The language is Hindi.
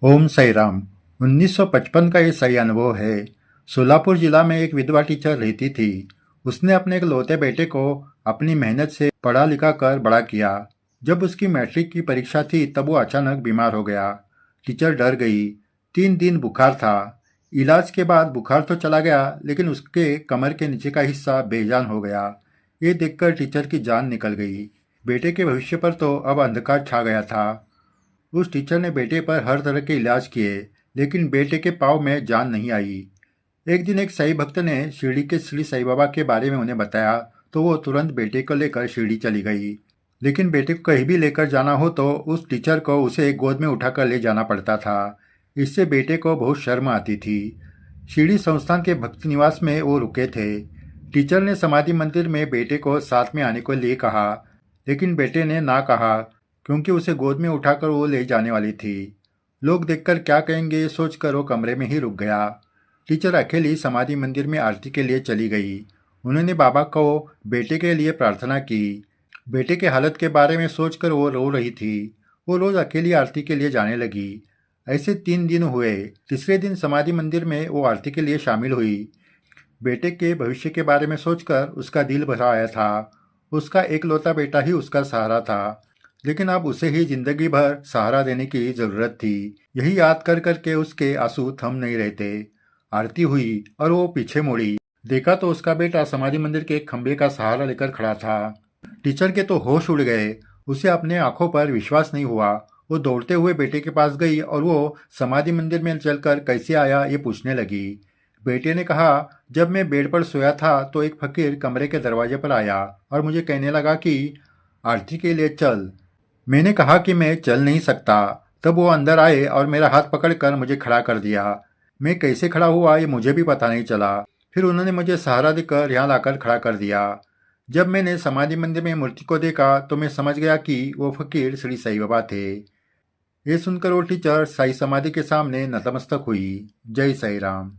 ओम साई राम। 1955 का ये सही अनुभव है। सोलापुर जिला में एक विधवा टीचर रहती थी। उसने अपने इकलौते बेटे को अपनी मेहनत से पढ़ा लिखा कर बड़ा किया। जब उसकी मैट्रिक की परीक्षा थी तब वो अचानक बीमार हो गया। टीचर डर गई। 3 दिन बुखार था। इलाज के बाद बुखार तो चला गया, लेकिन उसके कमर के नीचे का हिस्सा बेजान हो गया। ये देखकर टीचर की जान निकल गई। बेटे के भविष्य पर तो अब अंधकार छा गया था। उस टीचर ने बेटे पर हर तरह के इलाज किए, लेकिन बेटे के पाँव में जान नहीं आई। एक दिन एक साईं भक्त ने शिरडी के श्री साईं बाबा के बारे में उन्हें बताया, तो वो तुरंत बेटे को लेकर शिरडी चली गई। लेकिन बेटे को कहीं भी लेकर जाना हो तो उस टीचर को उसे गोद में उठाकर ले जाना पड़ता था। इससे बेटे को बहुत शर्म आती थी। शिरडी संस्थान के भक्त निवास में वो रुके थे। टीचर ने समाधि मंदिर में बेटे को साथ में आने को लिए कहा, लेकिन बेटे ने ना कहा, क्योंकि उसे गोद में उठाकर वो ले जाने वाली थी। लोग देखकर क्या कहेंगे ये सोचकर वो कमरे में ही रुक गया। टीचर अकेली समाधि मंदिर में आरती के लिए चली गई। उन्होंने बाबा को बेटे के लिए प्रार्थना की। बेटे के हालत के बारे में सोचकर वो रो रही थी। वो रोज अकेली आरती के लिए जाने लगी। ऐसे 3 दिन हुए। तीसरे दिन समाधि मंदिर में वो आरती के लिए शामिल हुई। बेटे के भविष्य के बारे में सोचकर उसका दिल भरा आया था। उसका एकलौता बेटा ही उसका सहारा था, लेकिन अब उसे ही जिंदगी भर सहारा देने की जरूरत थी। यही याद कर करके उसके आंसू थम नहीं रहते। आरती हुई और वो पीछे मुड़ी। देखा तो उसका बेटा समाधि मंदिर के एक खंभे का सहारा लेकर खड़ा था। टीचर के तो होश उड़ गए। उसे अपने आंखों पर विश्वास नहीं हुआ। वो दौड़ते हुए बेटे के पास गई और वो समाधि मंदिर में चलकर कैसे आया ये पूछने लगी। बेटे ने कहा, जब मैं बेड पर सोया था तो एक फकीर कमरे के दरवाजे पर आया और मुझे कहने लगा कि आरती के लिए चल। मैंने कहा कि मैं चल नहीं सकता। तब वो अंदर आए और मेरा हाथ पकड़कर मुझे खड़ा कर दिया। मैं कैसे खड़ा हुआ ये मुझे भी पता नहीं चला। फिर उन्होंने मुझे सहारा देकर यहाँ लाकर खड़ा कर दिया। जब मैंने समाधि मंदिर में मूर्ति को देखा तो मैं समझ गया कि वो फकीर श्री साईं बाबा थे। ये सुनकर वो टीचर साई समाधि के सामने नतमस्तक हुई। जय साई राम।